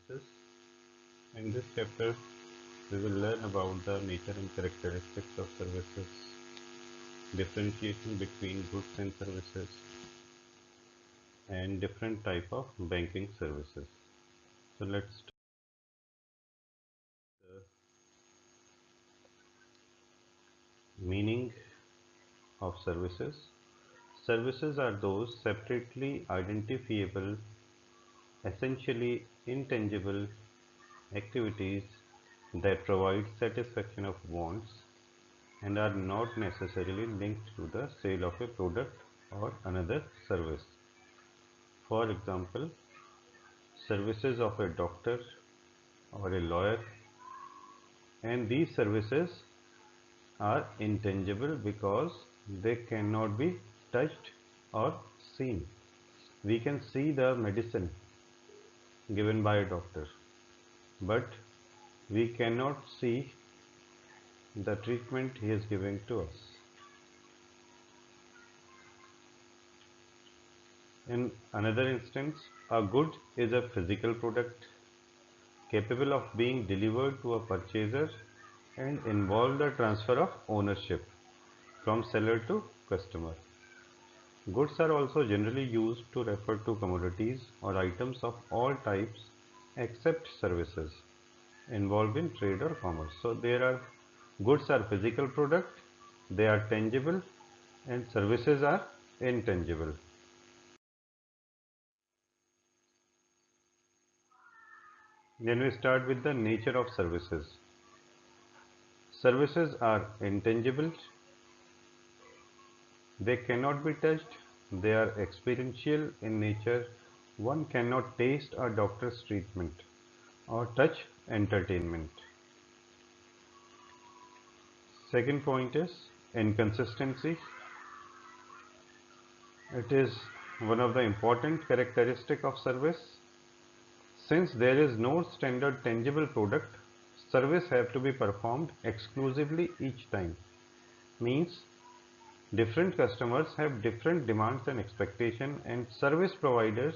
services. In this chapter, we will learn about the nature and characteristics of services, differentiation between goods and services, and different type of banking services. So let's start the meaning of services. Services are those separately identifiable, essentially intangible activities that provide satisfaction of wants and are not necessarily linked to the sale of a product or another service. For example, services of a doctor or a lawyer, and these services are intangible because they cannot be touched or seen. We can see the medicine given by a doctor, but we cannot see the treatment he is giving to us. In another instance, a good is a physical product capable of being delivered to a purchaser and involve the transfer of ownership from seller to customer. Goods are also generally used to refer to commodities or items of all types except services involved in trade or commerce. So there are goods are physical product, they are tangible, and services are intangible. Then we start with the nature of services. Services are intangible, they cannot be touched, they are experiential in nature. One cannot taste a doctor's treatment or touch entertainment. Second point is inconsistency. It is one of the important characteristic of service. Since there is no standard tangible product, service have to be performed exclusively each time. Means different customers have different demands and expectations, and service providers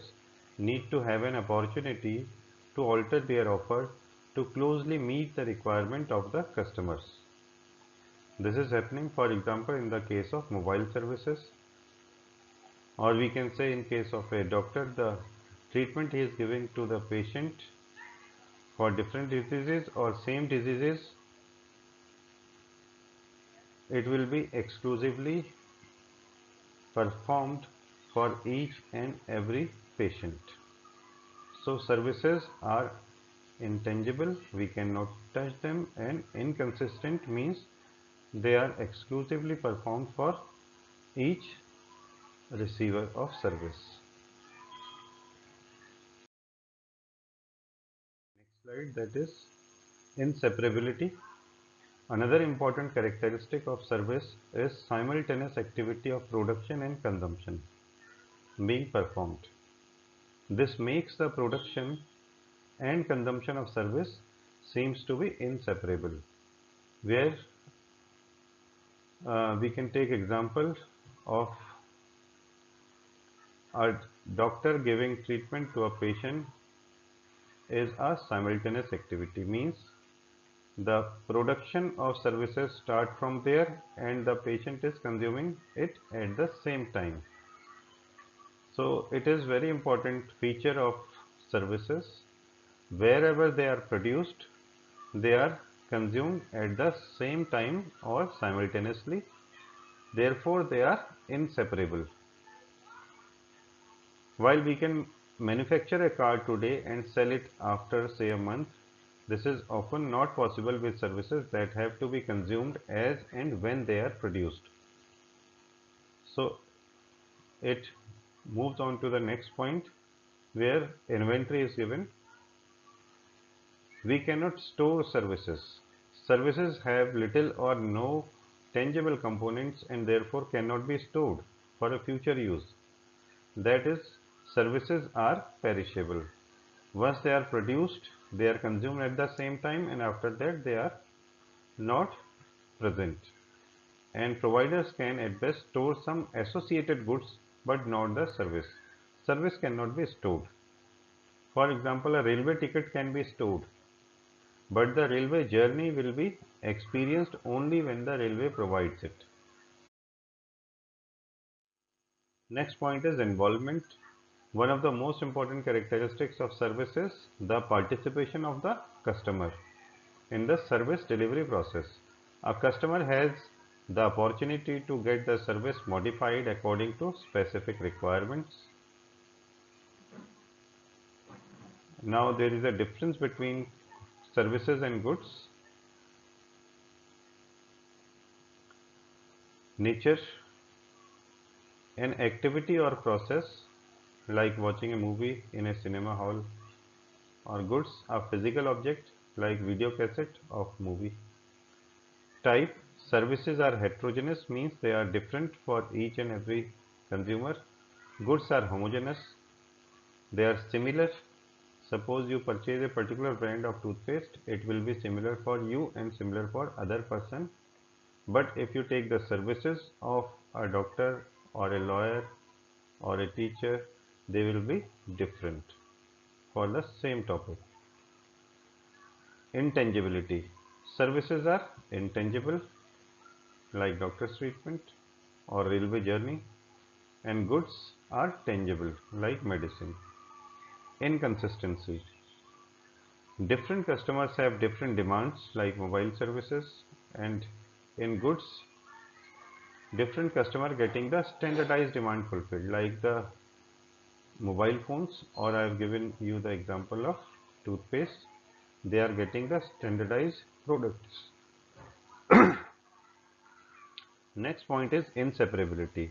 need to have an opportunity to alter their offer to closely meet the requirement of the customers. This is happening, for example, in the case of mobile services, or we can say in case of a doctor, the treatment he is giving to the patient for different diseases or same diseases, it will be exclusively performed for each and every patient. So services are intangible, we cannot touch them, and inconsistent means they are exclusively performed for each receiver of service. Next slide, that is inseparability. Another important characteristic of service is simultaneous activity of production and consumption being performed. This makes the production and consumption of service seems to be inseparable, where we can take example of a doctor giving treatment to a patient is a simultaneous activity, means the production of services start from there and the patient is consuming it at the same time. So it is very important feature of services. Wherever they are produced, they are consumed at the same time or simultaneously. Therefore, they are inseparable. While we can manufacture a car today and sell it after say a month, this is often not possible with services that have to be consumed as and when they are produced. So it moves on to the next point where inventory is given. We cannot store services. Services have little or no tangible components and therefore cannot be stored for a future use. That is, services are perishable. Once they are produced, they are consumed at the same time, and after that they are not present. And providers can at best store some associated goods but not the service. Service cannot be stored. For example, a railway ticket can be stored, but the railway journey will be experienced only when the railway provides it. Next point is involvement. One of the most important characteristics of service is the participation of the customer in the service delivery process. A customer has the opportunity to get the service modified according to specific requirements. Now there is a difference between services and goods. Nature, an activity or process like watching a movie in a cinema hall, or goods, a physical object like video cassette of movie. Type, services are heterogeneous, means they are different for each and every consumer. Goods are homogeneous, they are similar. Suppose you purchase a particular brand of toothpaste, it will be similar for you and similar for other person. But if you take the services of a doctor or a lawyer or a teacher, they will be different for the same topic. Intangibility. Services are intangible like doctor's treatment or railway journey, and goods are tangible like medicine. Inconsistency. Different customers have different demands like mobile services, and in goods different customer getting the standardized demand fulfilled like the mobile phones, or I have given you the example of toothpaste. They are getting the standardized products. Next point is inseparability.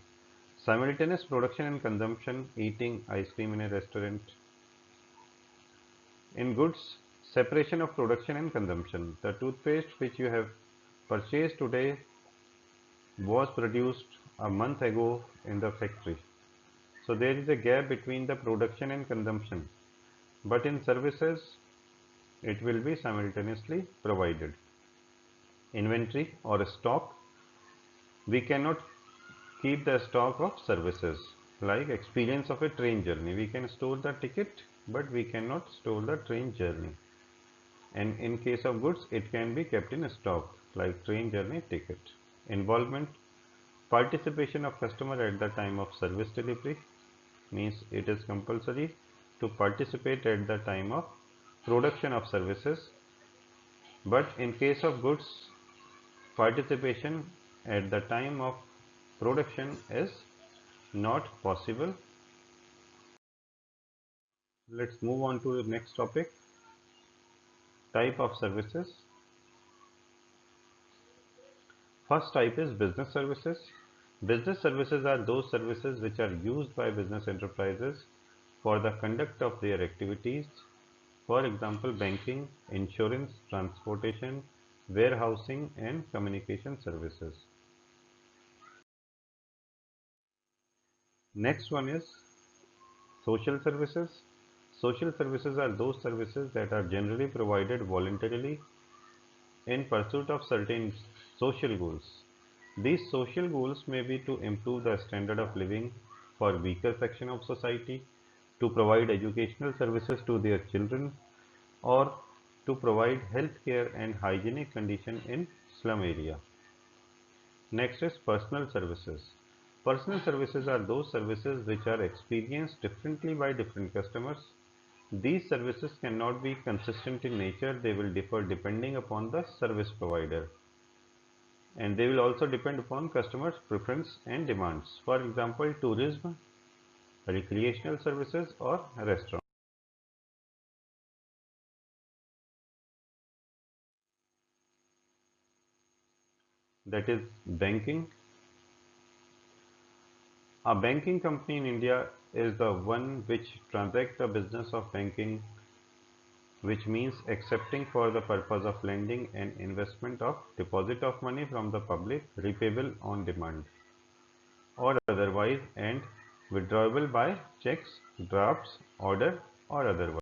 Simultaneous production and consumption, eating ice cream in a restaurant. In goods, separation of production and consumption. The toothpaste which you have purchased today was produced a month ago in the factory. So there is a gap between the production and consumption. But in services, it will be simultaneously provided. Inventory or stock. We cannot keep the stock of services like experience of a train journey. We can store the ticket, but we cannot store the train journey. And in case of goods, it can be kept in stock like train journey ticket. Involvement, participation of customer at the time of service delivery, means it is compulsory to participate at the time of production of services, but in case of goods, participation at the time of production is not possible. Let's move on to the next topic, type of services. First type is business services. Business services are those services which are used by business enterprises for the conduct of their activities. For example, banking, insurance, transportation, warehousing, and communication services. Next one is social services. Social services are those services that are generally provided voluntarily in pursuit of certain social goals. These social goals may be to improve the standard of living for weaker section of society, to provide educational services to their children, or to provide health care and hygienic condition in slum area. Next is personal services. Personal services are those services which are experienced differently by different customers. These services cannot be consistent in nature, they will differ depending upon the service provider. And they will also depend upon customers' preference and demands. For example, tourism, recreational services, or restaurant. That is banking. A banking company in India is the one which transacts the business of banking, which means accepting for the purpose of lending and investment of deposit of money from the public, repayable on demand or otherwise, and withdrawable by checks, drafts, order, or otherwise.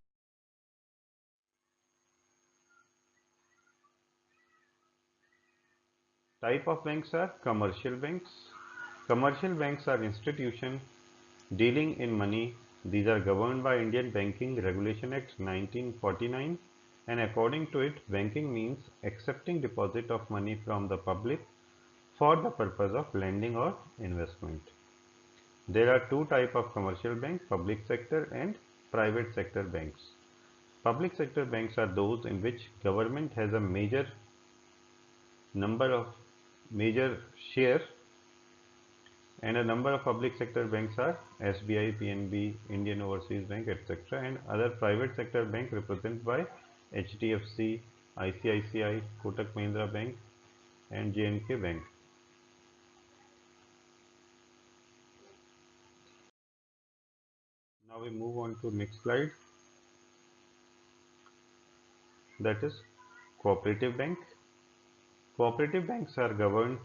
Type of banks are commercial banks. Commercial banks are institutions dealing in money These are governed by Indian Banking Regulation Act 1949, and according to it, banking means accepting deposit of money from the public for the purpose of lending or investment. There are two types of commercial banks, public sector and private sector banks. Public sector banks are those in which government has a number of major share, and a number of public sector banks are SBI, PNB, Indian Overseas Bank, etc. and other private sector bank represented by HDFC, ICICI, Kotak Mahindra Bank and J&K Bank. Now we move on to next slide, that is cooperative bank. Cooperative banks are governed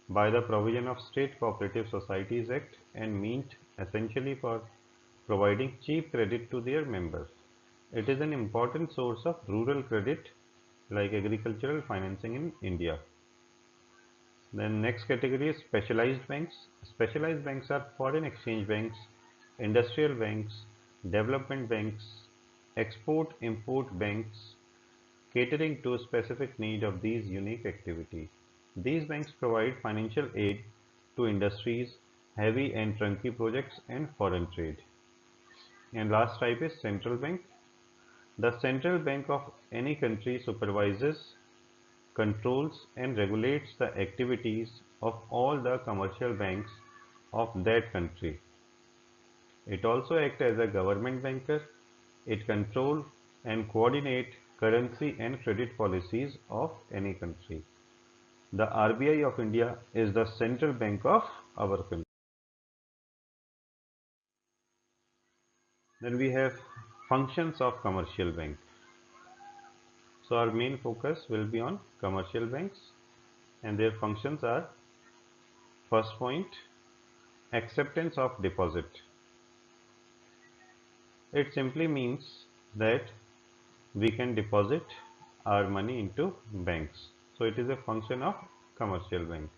by the provision of State Cooperative Societies Act and meant essentially for providing cheap credit to their members. It is an important source of rural credit like agricultural financing in India. Then next category is specialized banks. Specialized banks are foreign exchange banks, industrial banks, development banks, export import banks, catering to specific need of these unique activity. These banks provide financial aid to industries, heavy and trunky projects and foreign trade. And last type is central bank. The central bank of any country supervises, controls and regulates the activities of all the commercial banks of that country. It also acts as a government banker. It controls and coordinates currency and credit policies of any country. The RBI of India is the central bank of our country. Then we have functions of commercial bank. So our main focus will be on commercial banks and their functions are: first point, acceptance of deposit. It simply means that we can deposit our money into banks. So it is a function of commercial bank.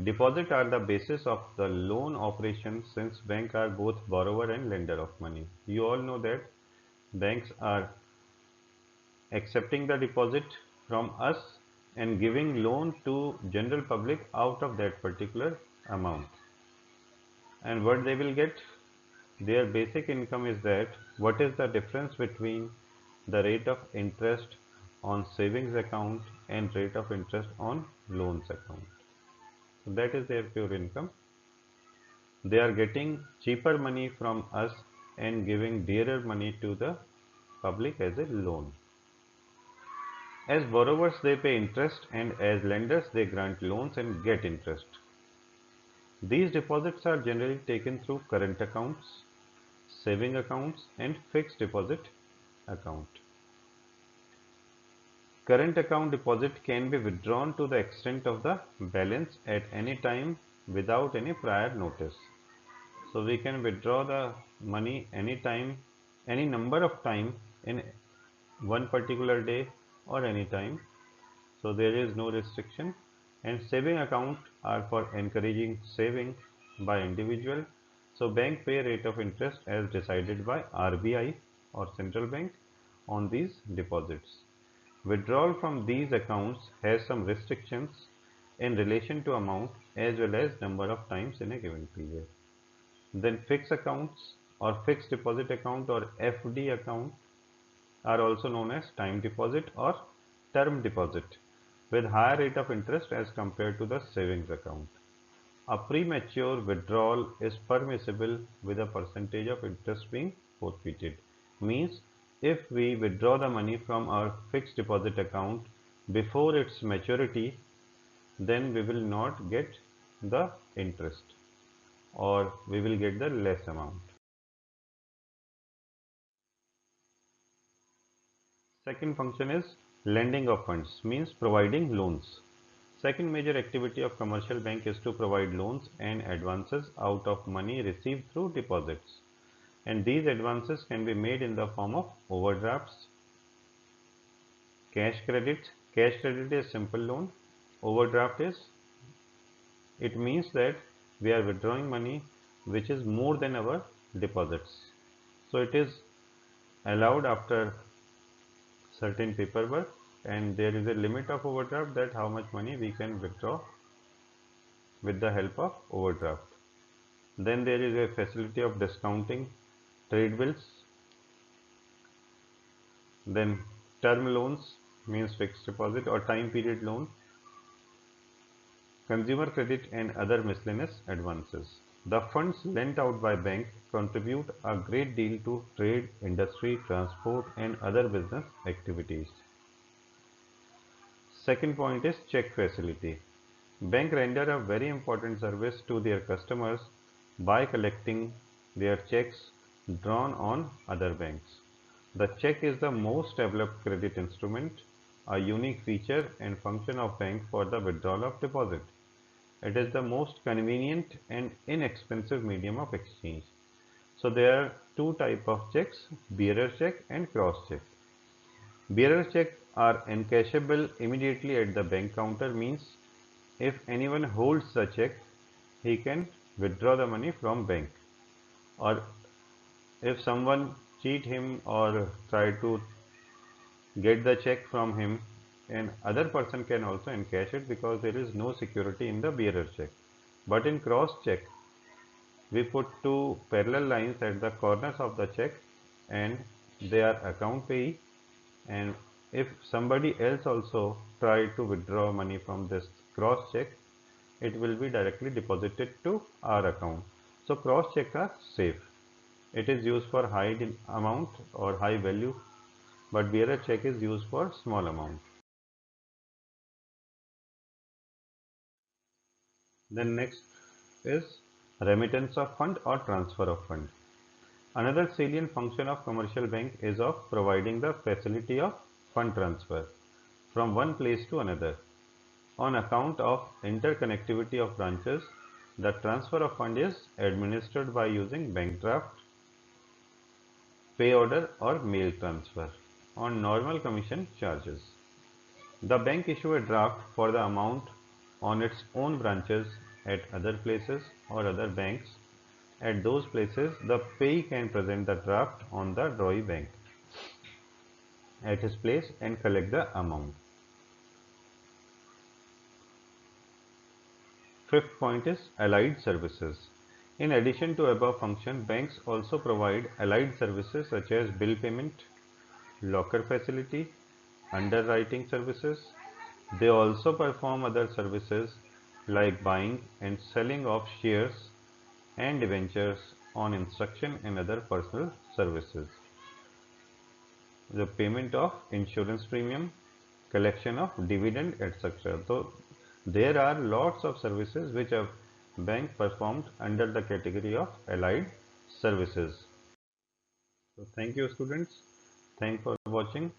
Deposit are the basis of the loan operations since banks are both borrower and lender of money. You all know that banks are accepting the deposit from us and giving loan to general public out of that particular amount. And what they will get? Their basic income is that what is the difference between the rate of interest on savings account and rate of interest on loans account. So that is their pure income. They are getting cheaper money from us and giving dearer money to the public as a loan. As borrowers they pay interest and as lenders they grant loans and get interest. These deposits are generally taken through current accounts, saving accounts and fixed deposit account. Current account deposit can be withdrawn to the extent of the balance at any time without any prior notice. So we can withdraw the money anytime, any number of time in one particular day or any time. So there is no restriction. And saving account are for encouraging saving by individual. So bank pay rate of interest as decided by RBI or central bank on these deposits. Withdrawal from these accounts has some restrictions in relation to amount as well as number of times in a given period. Then fixed accounts or fixed deposit account or FD account are also known as time deposit or term deposit with higher rate of interest as compared to the savings account. A premature withdrawal is permissible with a percentage of interest being forfeited. Means if we withdraw the money from our fixed deposit account before its maturity, then we will not get the interest or we will get the less amount. Second function is lending of funds, means providing loans. Second major activity of commercial bank is to provide loans and advances out of money received through deposits. And these advances can be made in the form of overdrafts, cash credit. Cash credit is simple loan. Overdraft is, it means that we are withdrawing money which is more than our deposits. So it is allowed after certain paperwork, and there is a limit of overdraft, that how much money we can withdraw with the help of overdraft. Then there is a facility of discounting trade bills. Then term loans means fixed deposit or time period loan, consumer credit and other miscellaneous advances. The funds lent out by bank contribute a great deal to trade, industry, transport and other business activities. Second point is check facility. Bank render a very important service to their customers by collecting their checks drawn on other banks. The check is the most developed credit instrument, a unique feature and function of bank for the withdrawal of deposit. It is the most convenient and inexpensive medium of exchange. So there are two type of checks, bearer check and cross check. Bearer check are encashable immediately at the bank counter, means if anyone holds the check, he can withdraw the money from bank. Or if someone cheat him or try to get the check from him, and other person can also encash it, because there is no security in the bearer check. But in cross check, we put two parallel lines at the corners of the check and they are account payee, and if somebody else also try to withdraw money from this cross check, it will be directly deposited to our account. So cross checks are safe. It is used for high amount or high value, but bearer check is used for small amount. Then next is remittance of fund or transfer of fund. Another salient function of commercial bank is of providing the facility of fund transfer from one place to another. On account of interconnectivity of branches, the transfer of fund is administered by using bank draft, pay order or mail transfer on normal commission charges. The bank issue a draft for the amount on its own branches at other places or other banks. At those places, the payee can present the draft on the drawee bank at his place and collect the amount. Fifth point is allied services. In addition to above function, banks also provide allied services such as bill payment, locker facility, underwriting services. They also perform other services like buying and selling of shares and debentures on instruction and other personal services. The payment of insurance premium, collection of dividend, etc. So there are lots of services which a bank performed under the category of allied services. So thank you students. Thanks for watching.